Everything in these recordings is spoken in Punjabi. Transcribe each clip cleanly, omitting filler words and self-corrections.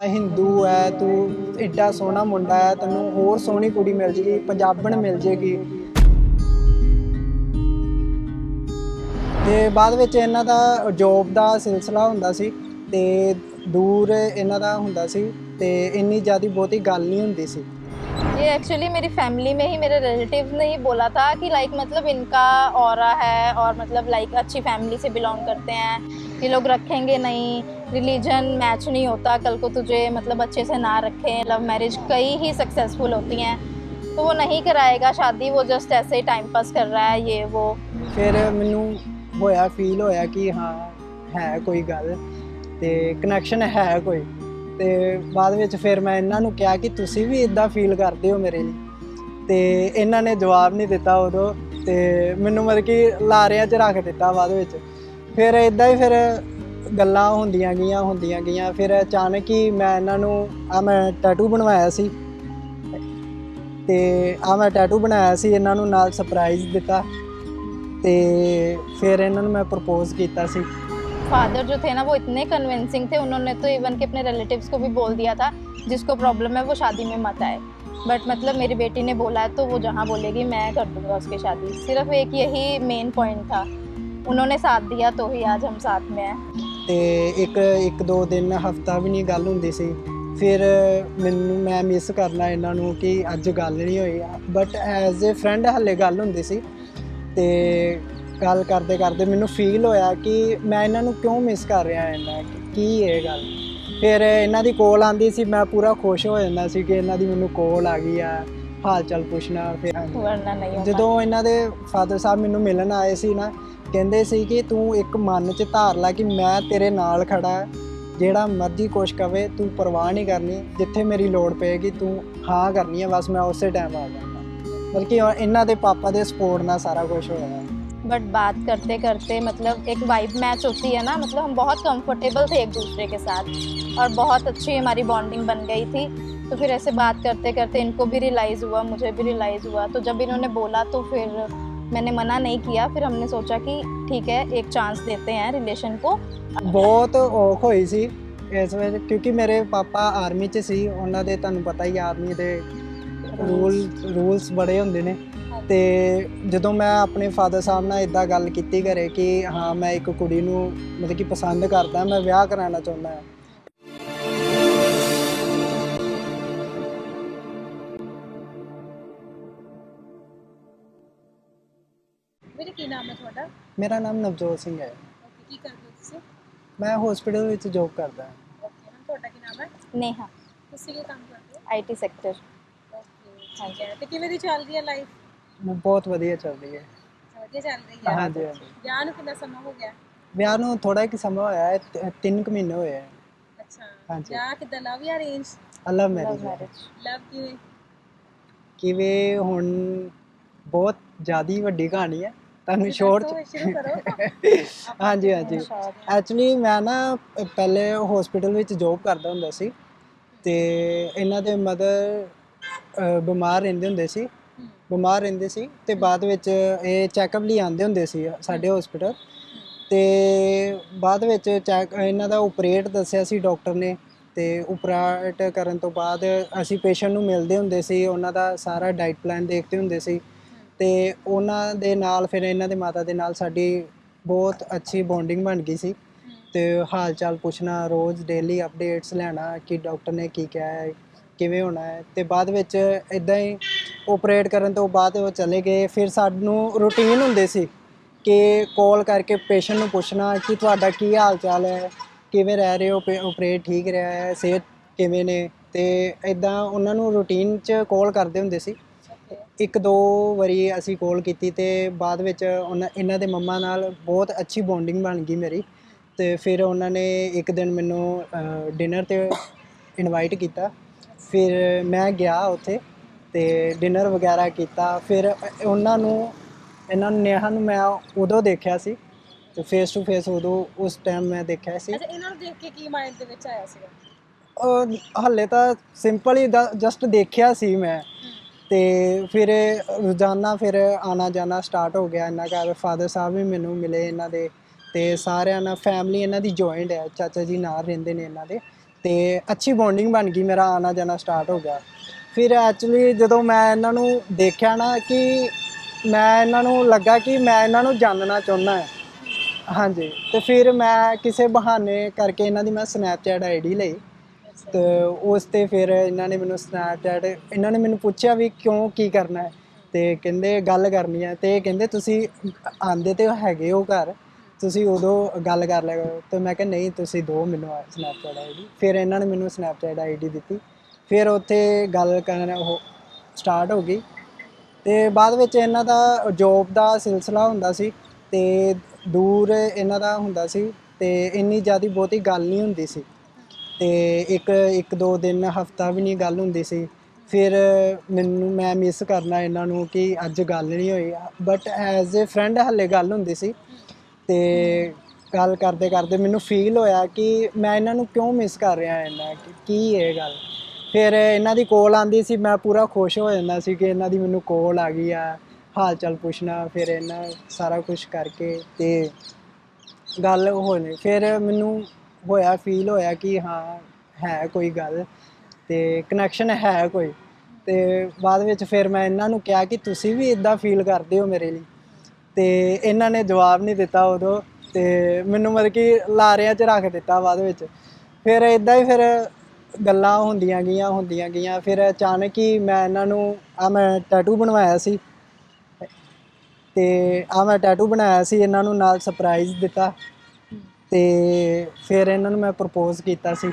ਹਿੰਦੂ ਹੈ, ਤੂੰ ਐਡਾ ਸੋਹਣਾ ਮੁੰਡਾ ਹੈ, ਤੈਨੂੰ ਹੋਰ ਸੋਹਣੀ ਕੁੜੀ ਮਿਲ ਜੇਗੀ, ਪੰਜਾਬਣ ਮਿਲ ਜੇਗੀ। ਤੇ ਬਾਅਦ ਵਿੱਚ ਇਹਨਾਂ ਦਾ ਜੋਬ ਦਾ ਸਿਲਸਿਲਾ ਹੁੰਦਾ ਸੀ ਤੇ ਦੂਰ ਇਹਨਾਂ ਦਾ ਹੁੰਦਾ ਸੀ ਤੇ ਇੰਨੀ ਜ਼ਿਆਦਾ ਬਹੁਤੀ ਗੱਲ नहीं ਹੁੰਦੀ ਸੀ। ये एक्चुअली मेरी फैमिली में ही मेरे रिलेटिव ने ही बोला था कि लाइक मतलब इनका ऑरा है और मतलब लाइक अच्छी फैमिली से बिलोंग करते हैं, ये लोग रखेंगे नहीं, रिलीजन मैच नहीं होता, कल को तुझे मतलब अच्छे से ना रखें। लव मैरिज कई ही सक्सेसफुल होती हैं, तो वो नहीं कराएगा शादी, वो जस्ट ऐसे ही टाइम पास कर रहा है ये वो। ਫਿਰ ਮੈਨੂੰ ਹੋਇਆ ਫੀਲ ਹੋਇਆ ਕਿ ਹਾਂ ਹੈ ਕੋਈ ਗੱਲ ਤੇ ਕਨੈਕਸ਼ਨ ਹੈ ਕੋਈ। ਤੇ ਬਾਅਦ ਵਿੱਚ ਫਿਰ ਮੈਂ ਇਹਨਾਂ ਨੂੰ ਕਿਹਾ ਕਿ ਤੁਸੀਂ ਵੀ ਇਦਾਂ ਫੀਲ ਕਰਦੇ ਹੋ ਮੇਰੇ ਲਈ, ਤੇ ਇਹਨਾਂ ਨੇ ਜਵਾਬ ਨਹੀਂ ਦਿੱਤਾ ਉਦੋਂ, ਤੇ ਮੈਨੂੰ ਮਤਲਬ ਕਿ ਲਾਰਿਆਂ 'ਚ ਰੱਖ ਦਿੱਤਾ ਬਾਅਦ ਵਿੱਚ। ਫਿਰ ਇਦਾਂ ਹੀ ਫਿਰ ਗੱਲਾਂ ਹੁੰਦੀਆਂ ਗਈਆਂ ਫਿਰ ਅਚਾਨਕ ਹੀ ਮੈਂ ਇਹਨਾਂ ਨੂੰ ਮੈਂ ਟੈਟੂ ਬਣਵਾਇਆ ਸੀ, ਤੇ ਮੈਂ ਟੈਟੂ ਬਣਾਇਆ ਸੀ, ਇਹਨਾਂ ਨੂੰ ਨਾਲ ਸਰਪ੍ਰਾਈਜ਼ ਦਿੱਤਾ ਤੇ ਫਿਰ ਇਹਨਾਂ ਨੂੰ ਮੈਂ ਪ੍ਰਪੋਜ਼ ਕੀਤਾ ਸੀ। फादर जो थे ना वो इतने कन्विंसिंग थे, उन्होंने तो इवन के अपने रिलेटिव्स को भी बोल दिया था जिसको प्रॉब्लम है वो शादी में मत आए, बट मतलब मेरी बेटी ने बोला है तो वो जहाँ बोलेगी मैं कर दूँगा उसकी शादी। सिर्फ एक यही मेन पॉइंट था, उन्होंने साथ दिया तो ही आज हम साथ में हैं। ਤੇ ਇੱਕ ਦੋ ਦਿਨ ਹਫਤਾ ਵੀ ਨਹੀਂ ਗੱਲ ਹੁੰਦੀ ਸੀ। ਫਿਰ ਮੈਂ ਮਿਸ ਕਰਨਾ ਇਹਨਾਂ ਨੂੰ ਕਿ ਅੱਜ ਗੱਲ ਨਹੀਂ ਹੋਈ, ਬਟ ਐਜ਼ ਏ ਫਰੈਂਡ ਹਾਲੇ ਗੱਲ ਹੁੰਦੀ ਸੀ। ਤੇ ਗੱਲ ਕਰਦੇ ਮੈਨੂੰ ਫੀਲ ਹੋਇਆ ਕਿ ਮੈਂ ਇਹਨਾਂ ਨੂੰ ਕਿਉਂ ਮਿਸ ਕਰ ਰਿਹਾ ਇੰਨਾ, ਕੀ ਇਹ ਗੱਲ। ਫਿਰ ਇਹਨਾਂ ਦੀ ਕੋਲ ਆਉਂਦੀ ਸੀ, ਮੈਂ ਪੂਰਾ ਖੁਸ਼ ਹੋ ਜਾਂਦਾ ਸੀ ਕਿ ਇਹਨਾਂ ਦੀ ਮੈਨੂੰ ਕੋਲ ਆ ਗਈ ਆ, ਹਾਲ ਚਾਲ ਪੁੱਛਣਾ। ਫਿਰ वरना नहीं होता। ਜਦੋਂ ਇਹਨਾਂ ਦੇ ਫਾਦਰ ਸਾਹਿਬ ਮੈਨੂੰ ਮਿਲਣ ਆਏ ਸੀ ਨਾ, ਕਹਿੰਦੇ ਸੀ ਕਿ ਤੂੰ ਇੱਕ ਮਨ 'ਚ ਧਾਰ ਲੈ ਕਿ ਮੈਂ ਤੇਰੇ ਨਾਲ ਖੜਾ, ਜਿਹੜਾ ਮਰਜ਼ੀ ਕੁਛ ਕਵੇ ਤੂੰ ਪਰਵਾਹ ਨਹੀਂ ਕਰਨੀ, ਜਿੱਥੇ ਮੇਰੀ ਲੋੜ ਪਏਗੀ ਤੂੰ ਹਾਂ ਕਰਨੀ ਹੈ, ਬਸ ਮੈਂ ਉਸੇ ਟਾਈਮ ਆ ਜਾਵਾਂਗਾ। ਬਲਕਿ ਇਹਨਾਂ ਦੇ ਪਾਪਾ ਦੇ ਸਪੋਰਟ ਨਾਲ ਸਾਰਾ ਕੁਝ ਹੋਇਆ। बट बात करते करते मतलब एक वाइब मैच होती है ना, मतलब हम बहुत कंफर्टेबल थे एक दूसरे के साथ और बहुत अच्छी हमारी बॉन्डिंग बन गई थी। तो फिर ऐसे बात करते करते इनको भी रियलाइज़ हुआ, मुझे भी रियलाइज़ हुआ, तो जब इन्होंने बोला तो फिर मैंने मना नहीं किया। फिर हमने सोचा कि ठीक है एक चांस देते हैं रिलेशन को। ਬਹੁਤ ਔਖ ਹੋਈ ਸੀ ਇਸ ਵਿੱਚ, ਕਿਉਂਕਿ ਮੇਰੇ ਪਾਪਾ ਆਰਮੀ 'ਚ ਸੀ, ਉਹਨਾਂ ਦੇ ਤੁਹਾਨੂੰ ਪਤਾ ਹੀ ਆਰਮੀ ਦੇ ਰੂਲਸ ਬੜੇ ਹੁੰਦੇ ਨੇ। ਤੇ ਜਦੋਂ ਮੈਂ ਆਪਣੇ ਫਾਦਰ ਸਾਹਿਬ ਨਾਲ ਇਦਾਂ ਗੱਲ ਕੀਤੀ ਘਰੇ ਕਿ ਹਾਂ ਮੈਂ ਇੱਕ ਕੁੜੀ ਨੂੰ ਮਤਲਬ ਕਿ ਪਸੰਦ ਕਰਦਾ, ਮੈਂ ਵਿਆਹ ਕਰਾਉਣਾ ਚਾਹੁੰਦਾ ਹਾਂ। ਵੀਰੇ ਕੀ ਨਾਮ ਹੈ ਤੁਹਾਡਾ? ਮੇਰਾ ਨਾਮ ਨਵਜੋਤ ਸਿੰਘ ਹੈ। ਓਕੇ, ਕੀ ਕਰਦੇ ਹੋ ਤੁਸੀਂ? ਮੈਂ ਹਸਪੀਟਲ ਵਿੱਚ ਜੋਬ ਕਰਦਾ ਹਾਂ। ਓਕੇ ਮੈਮ, ਤੁਹਾਡਾ ਕੀ ਨਾਮ ਹੈ? नेहा, ਤੁਸੀਂ ਕੀ ਕੰਮ ਕਰਦੇ ਹੋ? IT sector. ਓਕੇ ਠੀਕ ਹੈ, ਤੇ ਕਿਵੇਂ ਦੀ ਚੱਲ ਰਹੀ ਹੈ ਲਾਈਫ? ਬਹੁਤ ਵਧੀਆ ਚੱਲ ਰਹੀ ਹੈ। ਵਧੀਆ ਚੱਲ ਰਹੀ ਹੈ। ਹਾਂਜੀ ਹਾਂਜੀ। ਵਿਆਹ ਨੂੰ ਕਿੰਨਾ ਸਮਾਂ ਹੋ ਗਿਆ? ਵਿਆਹ ਨੂੰ ਥੋੜਾ ਕਿ ਸਮਾਂ ਹੋਇਆ ਹੈ, 3 ਕੁ ਮਹੀਨੇ ਹੋਏ ਹੈ। ਅੱਛਾ, ਹਾਂਜੀ। ਵਿਆਹ ਕਿੱਦਾਂ, ਲਵ ਜਾਂ ਅਰੇਂਜ? ਲਵ लव ਮੈਰਿਜ मैरिज। ਲਵ ਕਿਵੇਂ? ਕਿਵੇਂ ਹੁਣ ਬਹੁਤ ਜ਼ਿਆਦਾ ਵੱਡੀ ਕਹਾਣੀ ਹੈ, ਤੁਹਾਨੂੰ ਤੁਸੀਂ ਸ਼ੋਰਟ ਦੱਸੋ, ਸ਼ੁਰੂ ਕਰੋ। ਹਾਂਜੀ ਹਾਂਜੀ। ਐਕਚੁਅਲੀ ਮੈਂ ਨਾ ਪਹਿਲੇ ਹਸਪੀਟਲ ਵਿੱਚ ਜੋਬ ਕਰਦਾ ਹੁੰਦਾ ਸੀ, ਤੇ ਇਹਨਾਂ ਦੇ ਮਦਰ ਬਿਮਾਰ ਰਹਿੰਦੇ ਸੀ ਤੇ ਬਾਅਦ ਵਿੱਚ ਇਹ ਚੈੱਕਅਪ ਲਈ ਆਉਂਦੇ ਹੁੰਦੇ ਸੀ ਸਾਡੇ ਹਸਪੀਟਲ। ਤੇ ਬਾਅਦ ਵਿੱਚ ਇਹਨਾਂ ਦਾ ਆਪਰੇਟ ਦੱਸਿਆ ਸੀ ਡਾਕਟਰ ਨੇ, ਤੇ ਆਪਰੇਟ ਕਰਨ ਤੋਂ ਬਾਅਦ ਅਸੀਂ ਪੇਸ਼ੈਂਟ ਨੂੰ ਮਿਲਦੇ ਹੁੰਦੇ ਸੀ, ਉਹਨਾਂ ਦਾ ਸਾਰਾ ਡਾਈਟ ਪਲਾਨ ਦੇਖਦੇ ਹੁੰਦੇ ਸੀ। ਤੇ ਉਹਨਾਂ ਦੇ ਨਾਲ ਫਿਰ ਇਹਨਾਂ ਦੇ ਮਾਤਾ ਦੇ ਨਾਲ ਸਾਡੀ ਬਹੁਤ ਅੱਛੀ ਬੌਂਡਿੰਗ ਬਣ ਗਈ ਸੀ, ਤੇ ਹਾਲ ਚਾਲ ਪੁੱਛਣਾ, ਰੋਜ਼ ਡੇਲੀ ਅਪਡੇਟਸ ਲੈਣਾ ਕਿ ਡਾਕਟਰ ਨੇ ਕੀ ਕਿਹਾ ਹੈ, ਕਿਵੇਂ ਹੋਣਾ ਹੈ। ਤੇ ਬਾਅਦ ਵਿੱਚ ਇਦਾਂ ਹੀ ਆਪਰੇਟ ਕਰਨ ਤੋਂ ਬਾਅਦ ਉਹ ਚਲੇ ਗਏ। ਫਿਰ ਸਾਨੂੰ ਰੂਟੀਨ ਹੁੰਦੇ ਸੀ ਕਿ ਕਾਲ ਕਰਕੇ ਪੇਸ਼ੈਂਟ ਨੂੰ ਪੁੱਛਣਾ ਕਿ ਤੁਹਾਡਾ ਕੀ ਹਾਲ ਚਾਲ ਹੈ, ਕਿਵੇਂ ਰਹਿ ਰਹੇ ਹੋ, ਆਪਰੇਟ ਠੀਕ ਰਿਹਾ ਹੈ, ਸਿਹਤ ਕਿਵੇਂ ਨੇ। ਤੇ ਇਦਾਂ ਉਹਨਾਂ ਨੂੰ ਰੂਟੀਨ 'ਚ ਕਾਲ ਕਰਦੇ ਹੁੰਦੇ ਸੀ। ਇੱਕ ਦੋ ਵਾਰੀ ਅਸੀਂ ਕਾਲ ਕੀਤੀ ਤੇ ਬਾਅਦ ਵਿੱਚ ਇਹਨਾਂ ਦੇ ਮੰਮਾ ਨਾਲ ਬਹੁਤ ਅੱਛੀ ਬੌਂਡਿੰਗ ਬਣ ਗਈ ਮੇਰੀ। ਤੇ ਫਿਰ ਉਹਨਾਂ ਨੇ ਇੱਕ ਦਿਨ ਮੈਨੂੰ ਡਿਨਰ 'ਤੇ ਇਨਵਾਈਟ ਕੀਤਾ, ਫਿਰ ਮੈਂ ਗਿਆ ਉੱਥੇ ਤੇ ਡਿਨਰ ਵਗੈਰਾ ਕੀਤਾ। ਫਿਰ ਇਹਨਾਂ ਨੂੰ ਨੇਹਾ ਨੂੰ ਮੈਂ ਉਦੋਂ ਦੇਖਿਆ ਸੀ, ਤੇ ਫੇਸ ਟੂ ਫੇਸ ਉਦੋਂ ਉਸ ਟਾਈਮ ਮੈਂ ਦੇਖਿਆ ਸੀ। ਅੱਛਾ, ਇਹਨਾਂ ਨੂੰ ਦੇਖ ਕੇ ਕੀ ਮਾਈਂਡ ਦੇ ਵਿੱਚ ਆਇਆ ਸੀਗਾ? ਹਾਲੇ ਤਾਂ ਸਿੰਪਲ ਹੀ ਜਸਟ ਦੇਖਿਆ ਸੀ ਮੈਂ, ਤੇ ਫਿਰ ਰੋਜ਼ਾਨਾ ਫਿਰ ਆਉਣਾ ਜਾਣਾ ਸਟਾਰਟ ਹੋ ਗਿਆ ਇਹਨਾਂ ਘਰ। ਫਾਦਰ ਸਾਹਿਬ ਵੀ ਮੈਨੂੰ ਮਿਲੇ ਇਹਨਾਂ ਦੇ, ਤੇ ਸਾਰਿਆਂ ਨਾਲ ਫੈਮਿਲੀ ਇਹਨਾਂ ਦੀ ਜੁਆਇੰਟ ਹੈ, ਚਾਚਾ ਜੀ ਨਾਲ ਰਹਿੰਦੇ ਨੇ ਇਹਨਾਂ ਦੇ, ਤੇ ਅੱਛੀ ਬੌਂਡਿੰਗ ਬਣ ਗਈ, ਮੇਰਾ ਆਣਾ ਜਾਣਾ ਸਟਾਰਟ ਹੋ ਗਿਆ। ਫਿਰ ਐਕਚੁਅਲੀ ਜਦੋਂ ਮੈਂ ਇਹਨਾਂ ਨੂੰ ਦੇਖਿਆ ਨਾ ਕਿ ਮੈਂ ਇਹਨਾਂ ਨੂੰ ਲੱਗਾ ਕਿ ਮੈਂ ਇਹਨਾਂ ਨੂੰ ਜਾਣਨਾ ਚਾਹੁੰਦਾ ਹਾਂ। ਹਾਂਜੀ, ਤੇ ਫਿਰ ਮੈਂ ਕਿਸੇ ਬਹਾਨੇ ਕਰਕੇ ਇਹਨਾਂ ਦੀ ਮੈਂ ਸਨੈਪਚੈਟ ਆਈਡੀ ਲਈ ਤੇ ਉਸ 'ਤੇ ਫਿਰ ਇਹਨਾਂ ਨੇ ਮੈਨੂੰ ਸਨੈਪਚੈਟ, ਇਹਨਾਂ ਨੇ ਮੈਨੂੰ ਪੁੱਛਿਆ ਵੀ ਕਿਉਂ, ਕੀ ਕਰਨਾ ਹੈ, ਤੇ ਕਹਿੰਦੇ ਗੱਲ ਕਰਨੀ ਹੈ। ਤੇ ਕਹਿੰਦੇ ਤੁਸੀਂ ਆਂਦੇ ਤੇ ਹੈਗੇ ਹੋ ਘਰ, ਤੁਸੀਂ ਉਦੋਂ ਗੱਲ ਕਰ ਲਿਆ ਕਰੋ। ਤੇ ਮੈਂ ਕਿਹਾ ਨਹੀਂ, ਤੁਸੀਂ ਦਿਓ ਮੈਨੂੰ ਸਨੈਪਚੈਟ ਆਈਡੀ। ਫਿਰ ਇਹਨਾਂ ਨੇ ਮੈਨੂੰ ਸਨੈਪਚੈਟ ਆਈਡੀ ਦਿੱਤੀ, ਫਿਰ ਉੱਥੇ ਗੱਲ ਕਰਨ ਉਹ ਸਟਾਰਟ ਹੋ ਗਈ। ਤੇ ਬਾਅਦ ਵਿੱਚ ਇਹਨਾਂ ਦਾ ਜੋਬ ਦਾ ਸਿਲਸਿਲਾ ਹੁੰਦਾ ਸੀ ਤੇ ਦੂਰ ਇਹਨਾਂ ਦਾ ਹੁੰਦਾ ਸੀ, ਤੇ ਇੰਨੀ ਜ਼ਿਆਦਾ ਬਹੁਤੀ ਗੱਲ ਨਹੀਂ ਹੁੰਦੀ ਸੀ, ਤੇ ਇੱਕ ਦੋ ਦਿਨ, ਹਫਤਾ ਵੀ ਨਹੀਂ ਗੱਲ ਹੁੰਦੀ ਸੀ। ਫਿਰ ਮੈਂ ਮਿਸ ਕਰਨਾ ਇਹਨਾਂ ਨੂੰ ਕਿ ਅੱਜ ਗੱਲ ਨਹੀਂ ਹੋਈ, ਬਟ ਐਜ਼ ਏ ਫਰੈਂਡ ਹਾਲੇ ਗੱਲ ਹੁੰਦੀ ਸੀ। ਤੇ ਗੱਲ ਕਰਦੇ ਕਰਦੇ ਮੈਨੂੰ ਫੀਲ ਹੋਇਆ ਕਿ ਮੈਂ ਇਹਨਾਂ ਨੂੰ ਕਿਉਂ ਮਿਸ ਕਰ ਰਿਹਾ ਇੰਨਾ, ਕੀ ਇਹ ਗੱਲ। ਫਿਰ ਇਹਨਾਂ ਦੀ ਕੋਲ ਆਉਂਦੀ ਸੀ, ਮੈਂ ਪੂਰਾ ਖੁਸ਼ ਹੋ ਜਾਂਦਾ ਸੀ ਕਿ ਇਹਨਾਂ ਦੀ ਮੈਨੂੰ ਕੋਲ ਆ ਗਈ ਆ, ਹਾਲ ਚਾਲ ਪੁੱਛਣਾ। ਫਿਰ ਇਹਨਾਂ ਸਾਰਾ ਕੁਛ ਕਰਕੇ ਤੇ ਗੱਲ ਹੋਣੀ, ਫਿਰ ਮੈਨੂੰ ਹੋਇਆ, ਫੀਲ ਹੋਇਆ ਕਿ ਹਾਂ ਹੈ ਕੋਈ ਗੱਲ, ਤੇ ਕਨੈਕਸ਼ਨ ਹੈ ਕੋਈ। ਤੇ ਬਾਅਦ ਵਿੱਚ ਫਿਰ ਮੈਂ ਇਹਨਾਂ ਨੂੰ ਕਿਹਾ ਕਿ ਤੁਸੀਂ ਵੀ ਇੱਦਾਂ ਫੀਲ ਕਰਦੇ ਹੋ ਮੇਰੇ ਲਈ, ਤੇ ਇਹਨਾਂ ਨੇ ਜਵਾਬ ਨਹੀਂ ਦਿੱਤਾ ਉਦੋਂ, ਤੇ ਮੈਨੂੰ ਮਤਲਬ ਕਿ ਲਾਰਿਆਂ 'ਚ ਰੱਖ ਦਿੱਤਾ ਬਾਅਦ ਵਿੱਚ। ਫਿਰ ਇੱਦਾਂ ਹੀ ਫਿਰ ਗੱਲਾਂ ਹੁੰਦੀਆਂ ਗਈਆਂ। ਫਿਰ ਅਚਾਨਕ ਹੀ ਮੈਂ ਇਹਨਾਂ ਨੂੰ ਮੈਂ ਟੈਟੂ ਬਣਵਾਇਆ ਸੀ, ਤੇ ਮੈਂ ਟੈਟੂ ਬਣਾਇਆ ਸੀ, ਇਹਨਾਂ ਨੂੰ ਨਾਲ ਸਰਪ੍ਰਾਈਜ਼ ਦਿੱਤਾ। ਤੇ ਫਿਰ ਇਹਨਾਂ ਨੂੰ ਮੈਂ ਪ੍ਰਪੋਜ਼ ਕੀਤਾ ਸੀ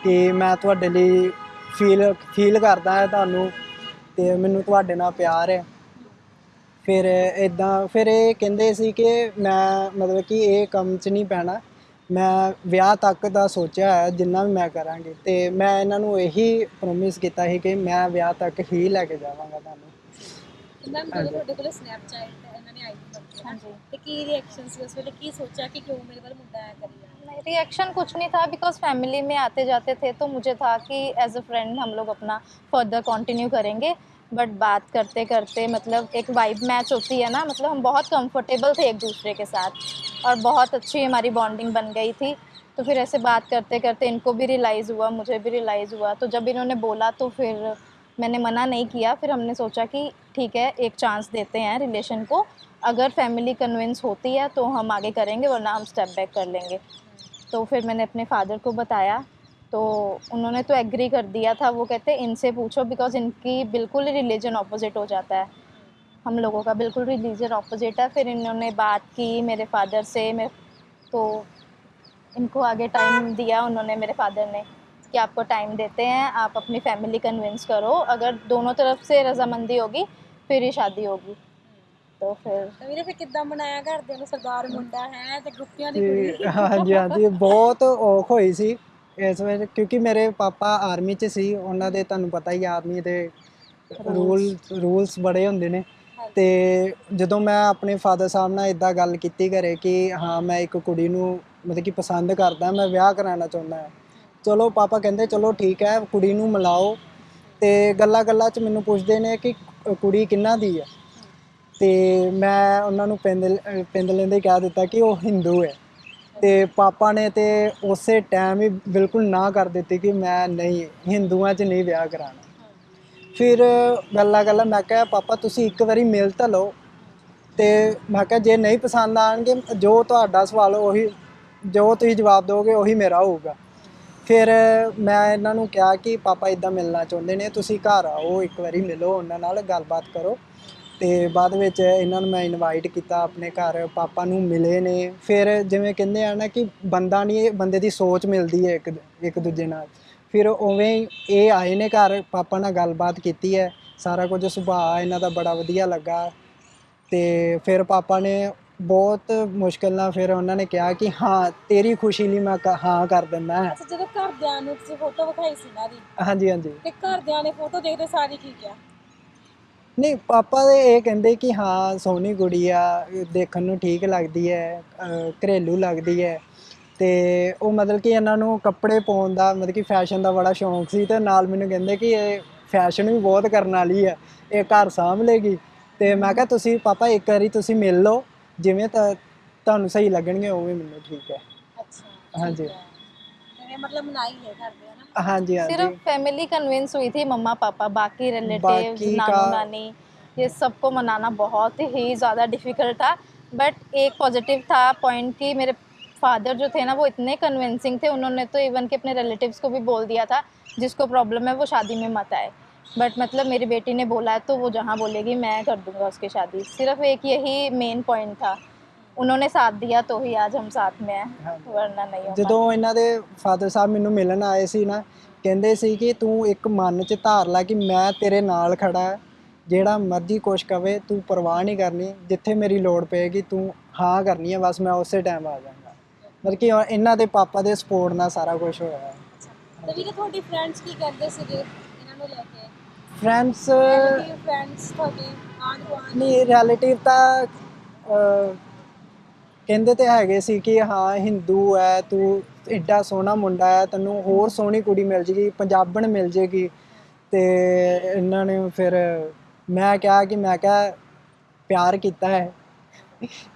ਕਿ ਮੈਂ ਤੁਹਾਡੇ ਲਈ ਫੀਲ ਕਰਦਾ ਹਾਂ ਤੁਹਾਨੂੰ, ਤੇ ਮੈਨੂੰ ਤੁਹਾਡੇ ਨਾਲ ਪਿਆਰ ਹੈ। ਫਿਰ ਇੱਦਾਂ ਫਿਰ ਇਹ ਕਹਿੰਦੇ ਸੀ ਕਿ ਮੈਂ ਮਤਲਬ ਕਿ ਇਹ ਕੰਮ 'ਚ ਨਹੀਂ ਪੈਣਾ, ਮੈਂ ਵਿਆਹ ਤੱਕ ਦਾ ਸੋਚਿਆ ਹੈ ਜਿੰਨਾ ਵੀ ਮੈਂ ਕਰਾਂਗੀ। ਤੇ ਮੈਂ ਇਹਨਾਂ ਨੂੰ ਇਹੀ ਪ੍ਰੋਮਿਸ ਕੀਤਾ ਸੀ ਕਿ ਮੈਂ ਵਿਆਹ ਤੱਕ ਹੀ ਲੈ ਕੇ ਜਾਵਾਂਗਾ ਤੁਹਾਨੂੰ। ਤੇ ਮੈਮ ਜਦੋਂ ਤੁਹਾਡੇ ਕੋਲ ਸਨੈਪਚੈਟ ਤੇ ਇਹਨਾਂ ਨੇ ਆਈਡੀ ਮੰਗੀ ਹੈ ਨਾ, ਤੇ ਕੀ ਰਿਐਕਸ਼ਨ ਸੀ ਉਸ ਵੇਲੇ, ਕੀ ਸੋਚਿਆ ਕਿ क्यों मेरे वाला मुद्दा है करी जा नहीं, रिएक्शन कुछ नहीं था बिकॉज फैमिली में आते जाते थे, तो मुझे था कि एज अ फ्रेंड हम लोग अपना फर्दर कंटिन्यू करेंगे। बट बात करते करते मतलब एक वाइब मैच होती है ना, मतलब हम बहुत कंफर्टेबल थे एक दूसरे के साथ और बहुत अच्छी हमारी बॉन्डिंग बन गई थी। तो फिर ऐसे बात करते करते इनको भी रियलाइज़ हुआ, मुझे भी रियलाइज़ हुआ। तो जब इन्होंने बोला तो फिर मैंने मना नहीं किया। फिर हमने सोचा कि ठीक है, एक चांस देते हैं रिलेशन को, अगर फैमिली कन्विंस होती है तो हम आगे करेंगे, वरना हम स्टेप बैक कर लेंगे। तो फिर मैंने अपने फादर को बताया, तो उन्होंने तो एग्री कर दिया था। वो कहते इनसे पूछो, बिकॉज इनकी बिल्कुल ही रिलीजन ऑपोजिट हो जाता है, हम लोगों का बिल्कुल रिलीजन ऑपोजिट है। फिर इन्होंने बात की मेरे फादर से, मैं तो इनको आगे टाइम दिया उन्होंने, मेरे फादर ने, कि आपको टाइम देते हैं, आप अपनी फैमिली कन्विंस करो, अगर दोनों तरफ से रजामंदी होगी फिर ही शादी होगी। तो फिर ਤੇ ਵੀਰੇ ਫਿਰ ਕਿੱਦਾਂ ਮਨਾਇਆ ਘਰਦਿਆਂ ਨੂੰ, ਸਰਦਾਰ ਮੁੰਡਾ ਹੈ ਤੇ ਗੁੱਪੀਆਂ ਦੀ ਤੇ ਕੁੜੀ। ਹਾਂਜੀ ਬਹੁਤ ਔਖ ਹੋਈ ਸੀ ਇਸ ਵੇਲੇ, ਕਿਉਂਕਿ ਮੇਰੇ ਪਾਪਾ ਆਰਮੀ 'ਚ ਸੀ। ਉਹਨਾਂ ਦੇ ਤੁਹਾਨੂੰ ਪਤਾ ਹੀ ਆਰਮੀ ਦੇ ਰੂਲਸ ਬੜੇ ਹੁੰਦੇ ਨੇ। ਤੇ ਜਦੋਂ ਮੈਂ ਆਪਣੇ ਫਾਦਰ ਸਾਹਿਬ ਨਾਲ ਇੱਦਾਂ ਗੱਲ ਕੀਤੀ ਘਰੇ ਕਿ ਹਾਂ ਮੈਂ ਇੱਕ ਕੁੜੀ ਨੂੰ ਮਤਲਬ ਕਿ ਪਸੰਦ ਕਰਦਾ, ਮੈਂ ਵਿਆਹ ਕਰਾਉਣਾ ਚਾਹੁੰਦਾ ਹਾਂ, ਚਲੋ ਪਾਪਾ ਕਹਿੰਦੇ ਚਲੋ ਠੀਕ ਹੈ, ਕੁੜੀ ਨੂੰ ਮਿਲਾਓ। ਤੇ ਗੱਲਾਂ ਗੱਲਾਂ 'ਚ ਮੈਨੂੰ ਪੁੱਛਦੇ ਨੇ ਕਿ ਕੁੜੀ ਕਿਹਨਾਂ ਦੀ ਹੈ, ਤੇ ਮੈਂ ਉਹਨਾਂ ਨੂੰ ਪਿੰਡ ਲੈਂਦੇ ਕਹਿ ਦਿੱਤਾ ਕਿ ਉਹ ਹਿੰਦੂ ਹੈ। ਤੇ ਪਾਪਾ ਨੇ ਤੇ ਉਸੇ ਟਾਈਮ ਹੀ ਬਿਲਕੁਲ ਨਾ ਕਰ ਦਿੱਤੀ ਕਿ ਮੈਂ ਨਹੀਂ, ਹਿੰਦੂਆਂ 'ਚ ਨਹੀਂ ਵਿਆਹ ਕਰਾਉਣਾ। ਫਿਰ ਗੱਲਾਂ ਮੈਂ ਕਿਹਾ ਪਾਪਾ ਤੁਸੀਂ ਇੱਕ ਵਾਰੀ ਮਿਲ ਤਾਂ ਲਓ, ਤੇ ਮੈਂ ਕਿਹਾ ਜੇ ਨਹੀਂ ਪਸੰਦ ਆਉਣਗੇ, ਜੋ ਤੁਹਾਡਾ ਸਵਾਲ ਉਹੀ, ਜੋ ਤੁਸੀਂ ਜਵਾਬ ਦਿਓਗੇ ਉਹੀ ਮੇਰਾ ਹੋਊਗਾ। ਫਿਰ ਮੈਂ ਇਹਨਾਂ ਨੂੰ ਕਿਹਾ ਕਿ ਪਾਪਾ ਇੱਦਾਂ ਮਿਲਣਾ ਚਾਹੁੰਦੇ ਨੇ, ਤੁਸੀਂ ਘਰ ਆਓ, ਇੱਕ ਵਾਰੀ ਮਿਲੋ ਉਹਨਾਂ ਨਾਲ, ਗੱਲਬਾਤ ਕਰੋ। ਤੇ ਬਾਅਦ ਵਿੱਚ ਇਹਨਾਂ ਨੂੰ ਮੈਂ ਇਨਵਾਈਟ ਕੀਤਾ ਆਪਣੇ ਘਰ, ਪਾਪਾ ਨੂੰ ਮਿਲੇ ਨੇ। ਫਿਰ ਜਿਵੇਂ ਕਹਿੰਦੇ ਆ ਨਾ ਕਿ ਬੰਦਾ ਨਹੀਂ, ਬੰਦੇ ਦੀ ਸੋਚ ਮਿਲਦੀ ਹੈ ਇੱਕ ਦੂਜੇ ਨਾਲ। ਫਿਰ ਉਵੇਂ ਹੀ ਇਹ ਆਏ ਨੇ ਘਰ, ਪਾਪਾ ਨਾਲ ਗੱਲਬਾਤ ਕੀਤੀ ਹੈ, ਸਾਰਾ ਕੁਝ ਸੁਭਾਅ ਇਹਨਾਂ ਦਾ ਬੜਾ ਵਧੀਆ ਲੱਗਾ। ਤੇ ਫਿਰ ਪਾਪਾ ਨੇ ਬਹੁਤ ਮੁਸ਼ਕਿਲ ਨਾਲ ਫਿਰ ਉਹਨਾਂ ਨੇ ਕਿਹਾ ਕਿ ਹਾਂ ਤੇਰੀ ਖੁਸ਼ੀ ਲਈ ਮੈਂ ਹਾਂ ਕਰ ਦਿੰਦਾ। ਅੱਛਾ, ਜਦੋਂ ਘਰਦਿਆਂ ਨੂੰ ਤੁਸੀਂ ਫੋਟੋ ਵਿਖਾਈ ਸੀ ਇਹਨਾਂ ਦੀ, ਹਾਂਜੀ ਤੇ ਘਰਦਿਆਂ ਨੇ ਫੋਟੋ ਦੇਖਦੇ ਸਾਰੇ ਕੀ ਕਿਹਾ? ਨਹੀਂ, ਪਾਪਾ ਦੇ ਇਹ ਕਹਿੰਦੇ ਕਿ ਹਾਂ ਸੋਹਣੀ ਕੁੜੀ ਆ, ਦੇਖਣ ਨੂੰ ਠੀਕ ਲੱਗਦੀ ਹੈ, ਘਰੇਲੂ ਲੱਗਦੀ ਹੈ। ਤੇ ਉਹ ਮਤਲਬ ਕਿ ਇਹਨਾਂ ਨੂੰ ਕੱਪੜੇ ਪਾਉਣ ਦਾ ਮਤਲਬ ਕਿ ਫੈਸ਼ਨ ਦਾ ਬੜਾ ਸ਼ੌਂਕ ਸੀ, ਤੇ ਨਾਲ ਮੈਨੂੰ ਕਹਿੰਦੇ ਕਿ ਇਹ ਫੈਸ਼ਨ ਵੀ ਬਹੁਤ ਕਰਨ ਵਾਲੀ ਹੈ, ਇਹ ਘਰ ਸਾਂਭ ਲਏਗੀ। ਤੇ ਮੈਂ ਕਿਹਾ ਤੁਸੀਂ ਪਾਪਾ ਇੱਕ ਵਾਰੀ ਤੁਸੀਂ ਮਿਲ ਲਓ, ਜਿਵੇਂ ਤੁਹਾਨੂੰ ਸਹੀ ਲੱਗਣਗੇ ਉਵੇਂ ਮੈਨੂੰ ਠੀਕ ਹੈ। ਅੱਛਾ, ਹਾਂਜੀ। ਤੇ ਇਹ ਮਤਲਬ ਮਨਾ ਹੀ ਲੈ ਕਰਦੇ ਹੈ ਨਾ। ਹਾਂਜੀ ਹਾਂਜੀ सिर्फ फैमिली कन्विंस हुई थी, मम्मा पापा, बाकी रिलेटिव्स, बाकी नानू का नानी, ये सबको मनाना बहुत ही ज़्यादा डिफिकल्ट था। बट एक पॉजिटिव था पॉइंट कि मेरे फादर जो थे ना वो इतने कन्विंसिंग थे, उन्होंने तो इवन के अपने रिलेटिव्स को भी बोल दिया था जिसको प्रॉब्लम है वो शादी में मत आए। बट मतलब मेरी बेटी ने बोला है तो वो जहाँ बोलेगी मैं कर दूंगा उसकी शादी। सिर्फ एक यही मेन पॉइंट था, उन्होंने साथ दिया तो ही आज हम साथ में हैं, वरना नहीं हो ਜਦੋਂ पाता। ਇਹਨਾਂ ਦੇ ਫਾਦਰ ਸਾਹਿਬ ਮੈਨੂੰ ਮਿਲਣ ਆਏ ਸੀ ਨਾ, ਕਹਿੰਦੇ ਸੀ ਕਿ ਤੂੰ ਇੱਕ ਮਨ 'ਚ ਧਾਰ ਲੈ ਕਿ ਮੈਂ ਤੇਰੇ ਨਾਲ ਖੜਾ, ਜਿਹੜਾ ਮਰਜ਼ੀ ਕੁਛ ਕਵੇ ਤੂੰ ਪਰਵਾਹ ਨਹੀਂ ਕਰਨੀ, ਜਿੱਥੇ ਮੇਰੀ ਲੋੜ ਪਏਗੀ ਤੂੰ ਹਾਂ ਕਰਨੀ ਹੈ, ਬਸ ਮੈਂ ਉਸੇ ਟਾਈਮ ਆ ਜਾਵਾਂਗਾ। ਮਤਲਬ ਕਿ ਇਹਨਾਂ ਦੇ ਪਾਪਾ ਦੇ ਸਪੋਰਟ ਨਾਲ ਸਾਰਾ ਕੁਝ ਹੋਇਆ। ਤੇ ਵੀਰੇ ਤੁਹਾਡੀ ਫਰੈਂਡਸ ਕੀ ਕਹਿੰਦੇ ਸੀਗੇ ਇਹਨਾਂ ਨੂੰ ਲੈ ਕੇ? ਫਰੈਂਡਸ ਰਿਲੇਟਿਵ ਫਰੈਂਡਸ ਤੁਹਾਡੇ ਆਂਢ ਗੁਆਂਢ? ਨਹੀਂ, ਰਿਲੇਟਿਵ ਤਾਂ ਕਹਿੰਦੇ ਤੇ ਹੈਗੇ ਸੀ ਕਿ ਹਾਂ ਹਿੰਦੂ ਹੈ ਤੂੰ, ਐਡਾ ਸੋਹਣਾ ਮੁੰਡਾ ਹੈ, ਤੈਨੂੰ ਹੋਰ ਸੋਹਣੀ ਕੁੜੀ ਮਿਲ ਜੇਗੀ, ਪੰਜਾਬਣ ਮਿਲ ਜੇਗੀ। ਤੇ ਇਹਨਾਂ ਨੇ ਫਿਰ ਮੈਂ ਕਿਹਾ ਪਿਆਰ ਕੀਤਾ ਹੈ,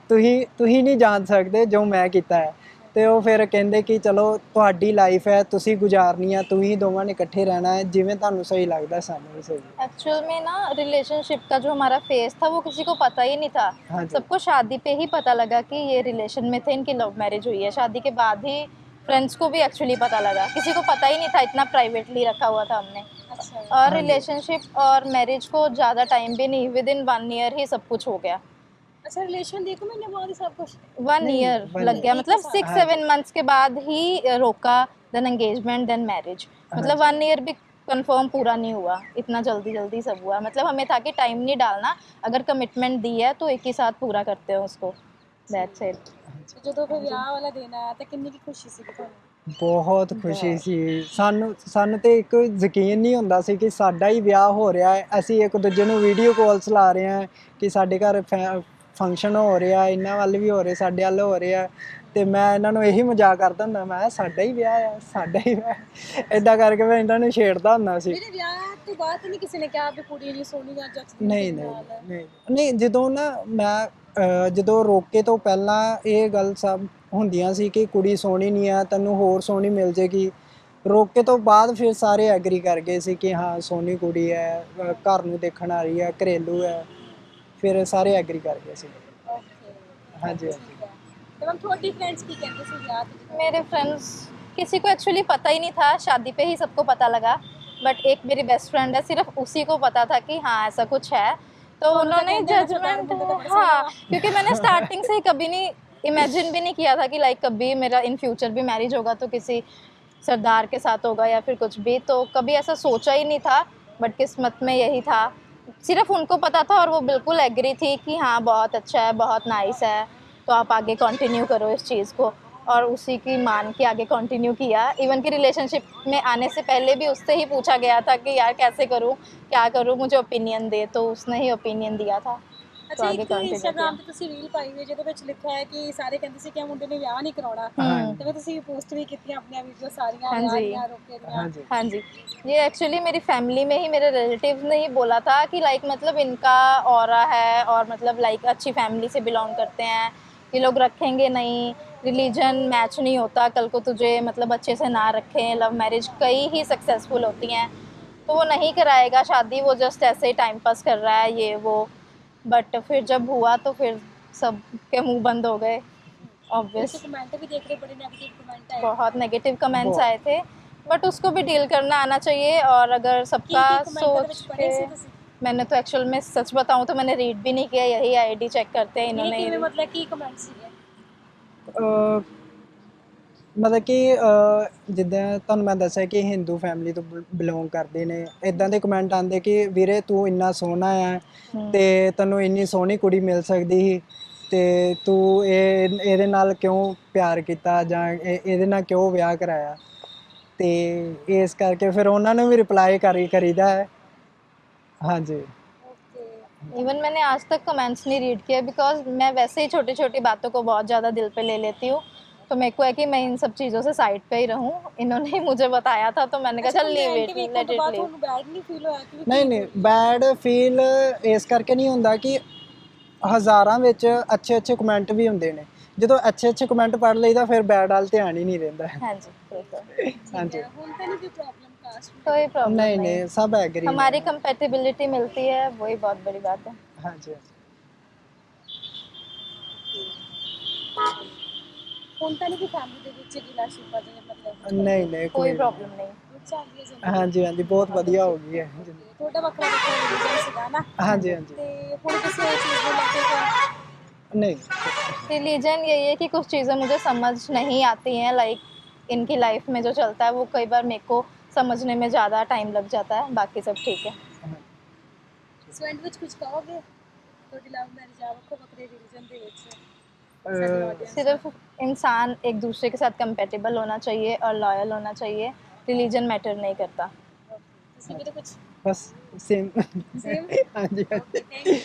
ਤੁਸੀਂ ਨਹੀਂ ਜਾਣ ਸਕਦੇ ਜੋ ਮੈਂ ਕੀਤਾ ਹੈ। ਤੇ ਉਹ ਫਿਰ ਕਹਿੰਦੇ ਕਿ ਚਲੋ ਤੁਹਾਡੀ ਲਾਈਫ ਹੈ, ਤੁਸੀਂ ਗੁਜ਼ਾਰਨੀ ਹੈ, ਤੁਸੀਂ ਦੋਵਾਂ ਨੇ ਇਕੱਠੇ ਰਹਿਣਾ है, ਜਿਵੇਂ ਤੁਹਾਨੂੰ सही लगता ਸਾਨੂੰ भी सही। एक्चुअल में ना रिलेशनशिप का जो हमारा फेस था वो किसी को पता ही नहीं था। हाँ जी। सबको शादी पे ही पता लगा कि ये रिलेशन में थे, इनकी लव मैरिज हुई है। शादी के बाद ही फ्रेंड्स को भी एक्चुअली पता लगा, किसी को पता ही नहीं था, इतना प्राइवेटली रखा हुआ था हमने। अच्छा और हाँ जी। रिलेशनशिप और मैरिज को ज़्यादा टाइम भी नहीं, विद इन 1 ईयर ही सब कुछ हो गया। अच्छा रिलेशन देखो मैंने बहुत ही सब कुछ 1 नहीं, ईयर 1 लग गया, year। मतलब हाँ 6-7 मंथ्स के बाद ही रोका, देन एंगेजमेंट, देन मैरिज। मतलब 1 ईयर भी कंफर्म पूरा नहीं हुआ, इतना जल्दी जल्दी सब हुआ। मतलब हमें था कि टाइम नहीं डालना, अगर कमिटमेंट दी है तो एक ही साथ पूरा करते हैं उसको, दैट्स इट। ਤੇ ਜਦੋਂ ਫਿਰ ਵਿਆਹ ਵਾਲਾ ਦਿਨ ਆਇਆ ਤਾਂ ਕਿੰਨੀ ਕੀ ਖੁਸ਼ੀ ਸੀ ਤੁਹਾਨੂੰ? ਬਹੁਤ ਖੁਸ਼ੀ ਸੀ ਸਾਨੂੰ ਤੇ ਇੱਕ ਯਕੀਨ ਨਹੀਂ ਹੁੰਦਾ ਸੀ ਕਿ ਸਾਡਾ ਹੀ ਵਿਆਹ ਹੋ ਰਿਹਾ ਹੈ। ਅਸੀਂ ਇੱਕ ਦੂਜੇ ਨੂੰ ਵੀਡੀਓ ਕਾਲਸ ਲਾ ਰਹੇ ਹਾਂ ਕਿ ਸਾਡੇ ਘਰ ਫੰਕਸ਼ਨ ਹੋ ਰਿਹਾ, ਇਹਨਾਂ ਵੱਲ ਵੀ ਹੋ ਰਿਹਾ, ਸਾਡੇ ਵੱਲ ਹੋ ਰਿਹਾ। ਤੇ ਮੈਂ ਇਹਨਾਂ ਨੂੰ ਇਹੀ ਮਜ਼ਾਕ ਕਰਦਾ ਹੁੰਦਾ, ਮੈਂ ਕਿਹਾ ਸਾਡਾ ਹੀ ਵਿਆਹ ਆ, ਸਾਡਾ ਹੀ ਵਿਆਹ, ਏਦਾਂ ਕਰਕੇ ਮੈਂ ਇਹਨਾਂ ਨੂੰ ਛੇੜਦਾ ਹੁੰਦਾ ਸੀ। ਮੇਰੇ ਵਿਆਹ ਤੋਂ ਬਾਅਦ ਨਹੀਂ ਕਿਸੇ ਨੇ ਕਿਹਾ ਵੀ ਕੁੜੀ ਨਹੀਂ ਸੋਹਣੀ ਜਾਂ ਜੱਚਦੀ ਨਹੀਂ ਤੇਰੇ ਨਹੀਂ ਨਾਲ? ਨਹੀਂ ਨਹੀਂ, ਜਦੋਂ ਨਾ ਮੈਂ ਜਦੋਂ ਰੋਕੇ ਤੋਂ ਪਹਿਲਾਂ ਇਹ ਗੱਲ ਸਭ ਹੁੰਦੀਆਂ ਸੀ ਕਿ ਕੁੜੀ ਸੋਹਣੀ ਨਹੀਂ ਆ, ਤੈਨੂੰ ਹੋਰ ਸੋਹਣੀ ਮਿਲ ਜੇਗੀ। ਰੋਕੇ ਤੋਂ ਬਾਅਦ ਫਿਰ ਸਾਰੇ ਐਗਰੀ ਕਰ ਗਏ ਸੀ ਕਿ ਹਾਂ ਸੋਹਣੀ ਕੁੜੀ ਹੈ, ਘਰ ਨੂੰ ਦੇਖਣ ਆ ਰਹੀ ਹੈ, ਘਰੇਲੂ ਹੈ, ਫਿਰ ਸਾਰੇ ਐਗਰੀ ਕਰ ਗਏ ਸੀ। ਓਕੇ ਹਾਂਜੀ ਹਾਂਜੀ। ਠੀਕ ਹੈ। ਤੇ ਮੈਮ ਤੁਹਾਡੀ ਫਰੈਂड्स ਕੀ ਕਹਿੰਦੇ ਸੀ ਵਿਆਹ ਤੇ? मेरे फ्रेंड्स, किसी को एक्चुअली पता ही नहीं था, शादी पे ही सबको पता लगा। बट एक मेरी बेस्ट फ्रेंड है, सिर्फ उसी को पता था कि हाँ ऐसा कुछ है, तो तो उन्होंने कहते हैं ना जजमेंट, सरदार बंदा तो बड़ा हाँ, सोहना। क्योंकि मैंने स्टार्टिंग से ही कभी नहीं इमेजिन भी नहीं किया था कि लाइक कभी मेरा इन फ्यूचर भी मैरिज होगा तो किसी सरदार के साथ होगा या फिर कुछ भी, तो कभी ऐसा सोचा ही नहीं था। बट किस्मत में यही था, सिर्फ उनको पता था और वो बिल्कुल एग्री थी कि हाँ बहुत अच्छा है, बहुत नाइस है, तो आप आगे कंटिन्यू करो इस चीज़ को। और उसी की मान के आगे कंटिन्यू किया। इवन कि रिलेशनशिप में आने से पहले भी उससे ही पूछा गया था कि यार कैसे करूँ, क्या करूँ, मुझे ओपिनियन दे, तो उसने ही ओपिनियन दिया था, तो ਅੱਛਾ आगे ਇੱਕ कंटिन्यू ਇੰਸਟਾਗ੍ਰਾਮ किया। ਤੇ ਤੁਸੀਂ ਰੀਲ ਪਾਈ ਹੋਈ ਹੈ ਜਿਹਦੇ ਵਿੱਚ ਲਿਖਿਆ ਹੈ ਕਿ ਸਾਰੇ ਕਹਿੰਦੇ ਸੀ ਕਿ ਇਹ ਮੁੰਡੇ ਨੇ ਵਿਆਹ ਨਹੀਂ ਕਰਾਉਣਾ, ਤੇ ਫਿਰ ਤੁਸੀਂ ਪੋਸਟ ਵੀ ਕੀਤੀਆਂ ਆਪਣੀਆਂ ਵੀਡੀਓ ਸਾਰੀਆਂ हाँ ਵਿਆਹ जी। ਦੀਆਂ ਰੋਕੇ ਦੀਆਂ। हाँ जी। हाँ जी, ये एक्चुअली मेरी फैमिली में ही मेरे रिलेटिव ने ही बोला था कि लाइक मतलब इनका ऑरा है और मतलब लाइक अच्छी फैमिली से बिलोंग करते हैं, ये लोग रखेंगे नहीं, रिलीजन मैच नहीं होता, कल को तुझे मतलब अच्छे से ना रखें। लव मैरिज कई ही सक्सेसफुल होती हैं, तो वो नहीं कराएगा शादी, वो जस्ट ऐसे ही टाइम पास कर रहा है ये वो। बट फिर जब हुआ तो फिर सबके मुंह बंद हो गए, ऑब्वियस। ਤੁਸੀਂ कमेंट भी देख रहे, बड़े नेगेटिव कमेंट आए। बहुत नेगेटिव कमेंट्स बहुत। आए थे, बट उसको भी डील करना आना चाहिए। और अगर सबका कमेंट सोच पढ़े के, सी ਤੁਸੀਂ? मैंने तो एक्चुअल में सच बताऊं तो मैंने रीड भी नहीं किया, यही आईडी चेक करते हैं ਇਹ इन्होंने ਕਿਵੇਂ ही। ਮਤਲਬ ਕੀ ਕਮੈਂਟ ਸੀਗੇ? ਮਤਲਬ ਕਿ ਜਿੱਦਾਂ ਤੁਹਾਨੂੰ ਮੈਂ ਦੱਸਿਆ ਕਿ ਹਿੰਦੂ ਫੈਮਿਲੀ ਤੋਂ ਬਿਲੋਂਗ ਕਰਦੇ ਨੇ, ਇਦਾਂ ਦੇ ਕਮੈਂਟ ਆਉਂਦੇ ਕਿ ਵੀਰੇ ਤੂੰ ਇੰਨਾ ਸੋਹਣਾ ਆ ਤੇ ਤੈਨੂੰ ਇੰਨੀ ਸੋਹਣੀ ਕੁੜੀ ਮਿਲ ਸਕਦੀ ਸੀ, ਤੇ ਤੂੰ ਇਹਦੇ ਨਾਲ ਕਿਉਂ ਪਿਆਰ ਕੀਤਾ ਜਾਂ ਇਹਦੇ ਨਾਲ ਕਿਉਂ ਵਿਆਹ ਕਰਾਇਆ। ਤੇ ਇਸ ਕਰਕੇ ਫਿਰ ਉਹਨਾਂ ਨੂੰ ਵੀ ਰਿਪਲਾਈ ਕਰੀਦਾ ਹੈ। ਹਾਂਜੀ। ओके। इवन मैंने आज तक कमेंट्स नहीं रीड किए, बिकॉज मैं वैसे ही छोटी छोटी बातों को बहुत ज़्यादा दिल पे ले लेती हूँ, तो मेरे को है कि मैं इन सब चीज़ों से साइड पे ही रहूँ। इन्होंने ही मुझे बताया था तो मैंने कहा चल leave it, let it leave. ਤੁਹਾਨੂੰ ਬੈਡ ਨਹੀਂ ਫੀਲ ਹੋਇਆ ਕਿ ਨਹੀਂ ਨਹੀਂ, ਬੈਡ ਫੀਲ ਇਸ ਕਰਕੇ ਨਹੀਂ ਹੁੰਦਾ ਕਿ ਹਜ਼ਾਰਾਂ ਵਿੱਚ ਅੱਛੇ ਅੱਛੇ ਕਮੈਂਟ ਵੀ ਹੁੰਦੇ ਨੇ, ਜਦੋਂ ਅੱਛੇ ਕਮੈਂਟ ਪੜ੍ਹ ਲਈਦਾ ਫਿਰ ਬੈਡ ਵਾਲ ਧਿਆਨ ਹੀ ਨਹੀਂ ਰਹਿੰਦਾ। हाँ जी बिल्कुल, ਹਾਂਜੀ ਹੁਣ ਤਾਂ ਨਹੀਂ ਕੋਈ ਪ੍ਰੋਬਲਮ ਕਾਸਟ कोई प्रॉब्लम ਨਹੀਂ नहीं, ਨਹੀਂ ਸਭ ਐਗਰੀ हमारी कंपेटिबिलिटी मिलती है, वही बहुत बड़ी बात है। ਹਾਂਜੀ ਹੁਣ ਤਾਂ ਨਹੀਂ ਕੋਈ ਫੈਮਿਲੀ ਦੇ ਵਿੱਚ ਗਿਲਾ ਸ਼ਿਕਵਾ ਜਿਵੇਂ ਮਤਲਬ ਨਹੀਂ ਨਹੀਂ कोई ਕੋਈ प्रॉब्लम नहीं। ਚੱਲਦੀ ਹੈ ਜ਼ਿੰਦਗੀ। ਹਾਂਜੀ ਹਾਂਜੀ ਬਹੁਤ ਵਧੀਆ ਹੋ ਗਈ ਹੈ ਜ਼ਿੰਦਗੀ। ਤੁਹਾਡਾ ਵੱਖਰਾ ਵੱਖਰਾ ਰਿਲੀਜਨ ਸੀਗਾ ਨਾ, ਹਾਂਜੀ ਹਾਂਜੀ ਤੇ ਹੁਣ ਕਿਸੇ ਹੋਰ ਚੀਜ਼ ਨੂੰ ਲੈ ਕੇ ਫਿਰ ਨਹੀਂ रिलीजन यही है कि कुछ चीज़ें मुझे समझ नहीं आती हैं, लाइक इनकी लाइफ में जो चलता है वो कई बार मेरे को समझने में ज़्यादा टाइम लग जाता है, बाकी सब ठीक है। ਸੋ ਐਂਡ ਵਿੱਚ ਕੁਝ ਕਹੋਗੇ ਤੁਹਾਡੀ ਲਵ ਮੈਰਿਜ ਆ ਵੱਖੋ ਵੱਖਰੇ ਰਿਲੀਜਨ ਦੇ ਵਿੱਚ ਸਾਡੀ ਆਡੀਅנס सिर्फ इंसान एक दूसरे के साथ कंपेटेबल होना चाहिए और लॉयल होना चाहिए, रिलीजन मैटर नहीं करता। ਤੁਸੀਂ ਵੀ ਕੁਝ ਬਸ ਸੇਮ ਸੇਮ ਹਾਂਜੀ ਓਕੇ ਥੈਂਕ ਯੂ